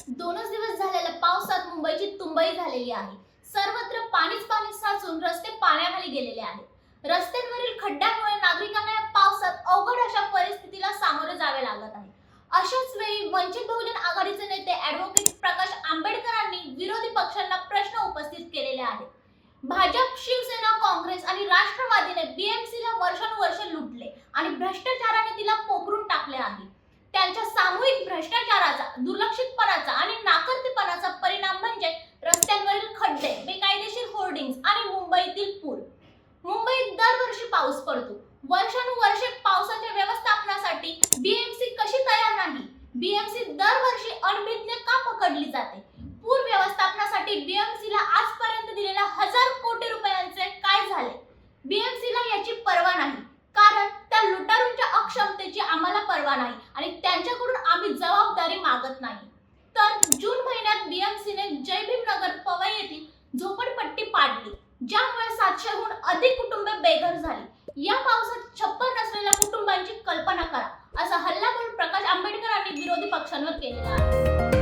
दोनच दिवस झालेल्या पावसात मुंबईची तुंबई झालेली आहे. सर्वत्र पाणीच पाणी साचून रस्ते पाण्याखाली गेलेले आहेत. रस्त्यांवरील खड्ड्यांमुळे नागरिकांना या पावसात अवघड अशा परिस्थितीला सामोरे जावे लागत आहे. अशाच वेळी वंचित बहुजन आघाडीचे नेते ॲडव्होकेट प्रकाश आंबेडकरांनी विरोधी पक्षांना प्रश्न उपस्थित केलेले आहेत. भाजप, शिवसेना, काँग्रेस आणि राष्ट्रवादीने बीएमसीला वर्षानुवर्ष लुटले आणि भ्रष्टाचाराने तिला पोखरून टाकले आहे. त्यांच्या सामूहिक भ्रष्टाचाराचा, दुर्लक्षितपणाचा आणि नाकर्तेपणाचा परिणाम म्हणजे रस्त्यांवरील खड्डे, बेकायदेशीर होर्डिंग्स आणि मुंबईतील पूर. मुंबईत दरवर्षी पाऊस पडतो. वर्षानुवर्षे पावसाच्या व्यवस्थापनासाठी बीएमसी कशी तयार नाही? बीएमसी दरवर्षी अनभिज्ञ का पकडली जाते? पूर व्यवस्थापनासाठी बीएमसीला आजपर्यंत दिलेल्या 1000 कोटी रुपयांचे काय झाले? बीएमसीला याची पर्वा नाही, कारण त्या लुटारूंच्या अक्षमतेची आम्हाला पर्वा नाही आणि त्यांच्याकडून आम्ही जबाबदारी मागत नाही. तर जून महिन्यात बीएमसीने जय भीम नगर पवई येथील झोपडपट्टी पाडली, ज्यामुळे 700हून अधिक कुटुंबे बेघर झाली. या पावसात छप्पर नसलेल्या कुटुंबांची कल्पना करा, असा हल्लाबोल प्रकाश आंबेडकरांनी विरोधी पक्षांवर केलेला आहे.